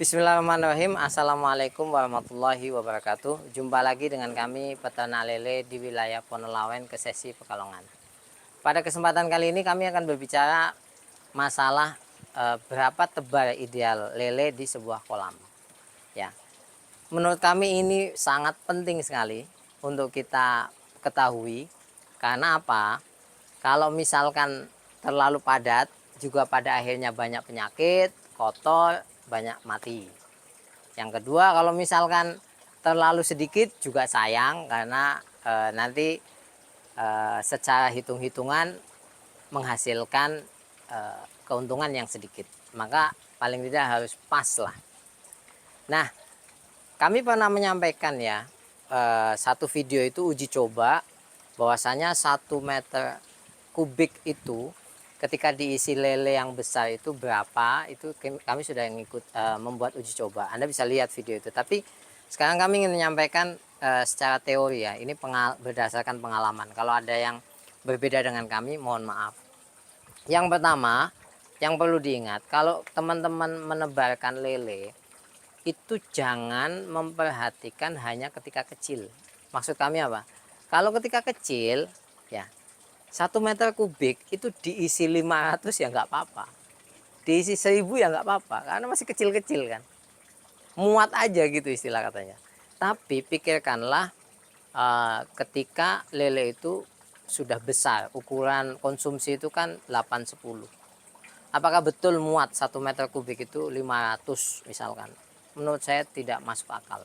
Bismillahirrahmanirrahim. Assalamualaikum warahmatullahi wabarakatuh. Jumpa lagi dengan kami peternak lele di wilayah Ponelawen, Kesesi, Pekalongan. Pada kesempatan kali ini kami akan berbicara masalah berapa tebal ideal lele di sebuah kolam. Ya, menurut kami ini sangat penting sekali untuk kita ketahui. Karena apa? Kalau misalkan terlalu padat, juga pada akhirnya banyak penyakit, kotor, banyak mati. Yang kedua, kalau misalkan terlalu sedikit juga sayang, karena nanti secara hitung-hitungan menghasilkan keuntungan yang sedikit. Maka paling tidak harus pas lah. Nah, kami pernah menyampaikan ya, satu video itu uji coba bahwasanya 1 meter kubik itu ketika diisi lele yang besar itu berapa, itu kami sudah ngikut membuat uji coba. Anda bisa lihat video itu. Tapi sekarang kami ingin menyampaikan secara teori ya, ini berdasarkan pengalaman. Kalau ada yang berbeda dengan kami, mohon maaf. Yang pertama, yang perlu diingat, kalau teman-teman menebarkan lele, itu jangan memperhatikan hanya ketika kecil. Maksud kami apa? Kalau ketika kecil, ya 1 meter kubik itu diisi 500 ya nggak apa-apa. Diisi 1000 ya nggak apa-apa, karena masih kecil-kecil kan. Muat aja gitu istilah katanya. Tapi pikirkanlah ketika lele itu sudah besar, ukuran konsumsi itu kan 8-10. Apakah betul muat 1 meter kubik itu 500 misalkan? Menurut saya tidak masuk akal.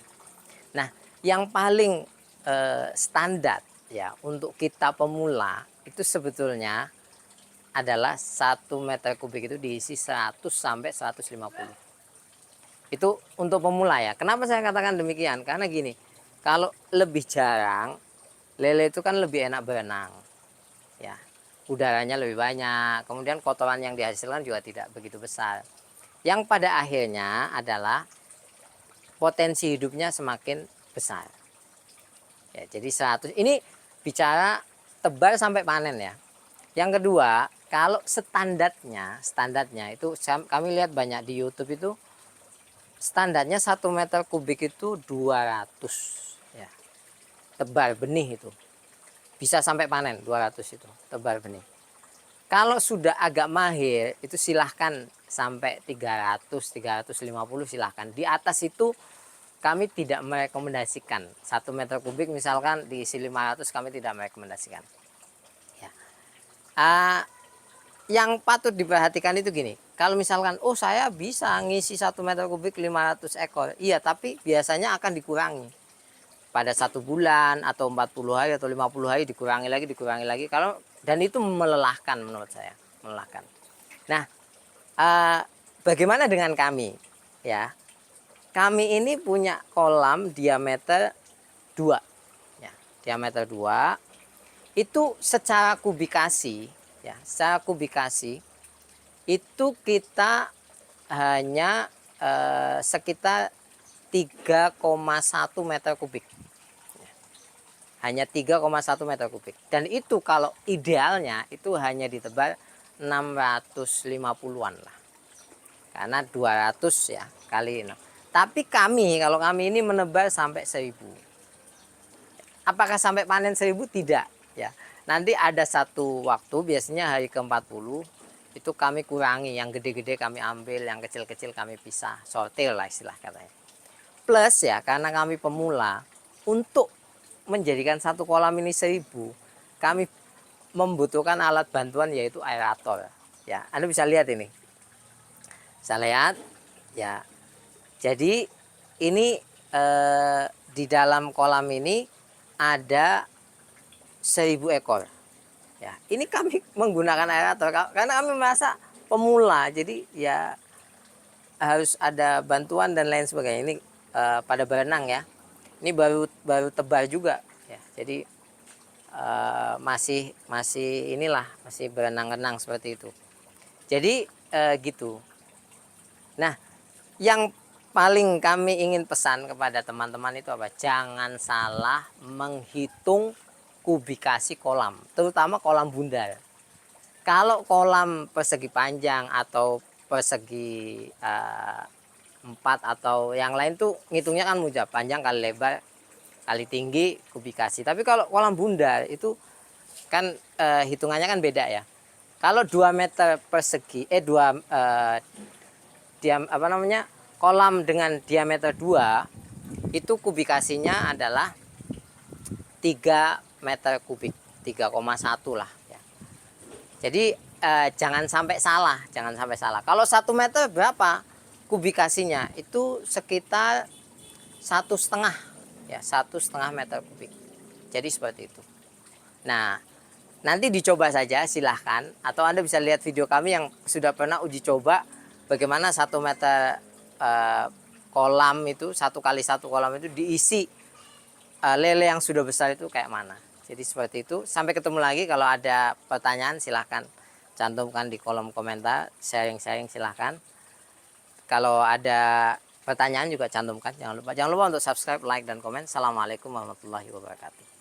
Nah, yang paling standar ya untuk kita pemula itu sebetulnya adalah 1 meter kubik itu diisi 100 sampai 150. Itu untuk pemula ya. Kenapa saya katakan demikian? Karena gini, kalau lebih jarang, lele itu kan lebih enak berenang. Ya, udaranya lebih banyak, kemudian kotoran yang dihasilkan juga tidak begitu besar. Yang pada akhirnya adalah potensi hidupnya semakin besar. Ya, jadi 100 ini bicara tebal sampai panen ya. Yang kedua, kalau standarnya itu kami lihat banyak di YouTube itu standarnya 1 meter kubik itu 200 ya. Tebal benih itu. Bisa sampai panen 200 itu tebal benih. Kalau sudah agak mahir itu silahkan sampai 300, 350 silahkan. Di atas itu kami tidak merekomendasikan. 1 meter kubik misalkan diisi 500 kami tidak merekomendasikan. Ya. Yang patut diperhatikan itu gini. Kalau misalkan saya bisa ngisi 1 meter kubik 500 ekor. Iya, tapi biasanya akan dikurangi. Pada 1 bulan atau 40 hari atau 50 hari dikurangi lagi. Dan itu melelahkan menurut saya, melelahkan. Nah, bagaimana dengan kami? Ya, kami ini punya kolam diameter 2. Ya, diameter 2 itu secara kubikasi, ya, secara kubikasi itu kita hanya sekitar 3,1 meter kubik. Hanya 3,1 meter kubik. Dan itu kalau idealnya itu hanya ditebar 650-an lah. Karena 200 ya kali ini. Tapi kalau kami ini menebar sampai 1000. Apakah sampai panen 1000? Tidak ya. Nanti ada satu waktu biasanya hari ke-40 itu kami kurangi, yang gede-gede kami ambil, yang kecil-kecil kami pisah, sortir lah istilah katanya. Plus ya, karena kami pemula, untuk menjadikan satu kolam ini 1000, kami membutuhkan alat bantuan yaitu aerator. Ya, Anda bisa lihat ini. Bisa lihat ya. Jadi ini di dalam kolam ini ada 1000 ekor. Ya, ini kami menggunakan aerator karena kami merasa pemula. Jadi ya harus ada bantuan dan lain sebagainya. Ini pada berenang ya. Ini baru tebal juga ya. Jadi masih inilah, masih berenang-renang seperti itu. Jadi gitu. Nah, yang paling kami ingin pesan kepada teman-teman itu apa? Jangan salah menghitung kubikasi kolam, terutama kolam bundar. Kalau kolam persegi panjang atau persegi 4 atau yang lain tuh ngitungnya kan mudah, panjang kali lebar kali tinggi kubikasi. Tapi kalau kolam bundar itu kan hitungannya kan beda ya. Kalau 2 meter persegi kolam dengan diameter 2 itu kubikasinya adalah 3 meter kubik, 3,1 lah ya. Jadi jangan sampai salah. Kalau 1 meter berapa kubikasinya? Itu sekitar 1,5 ya, 1,5 meter kubik. Jadi seperti itu. Nah, nanti dicoba saja silahkan, atau Anda bisa lihat video kami yang sudah pernah uji coba bagaimana 1 meter kolam itu, 1 kali 1 kolam itu diisi lele yang sudah besar itu kayak mana. Jadi seperti itu. Sampai ketemu lagi. Kalau ada pertanyaan silahkan cantumkan di kolom komentar, sharing silahkan. Kalau ada pertanyaan juga cantumkan, jangan lupa untuk subscribe, like, dan komen. Assalamualaikum warahmatullahi wabarakatuh.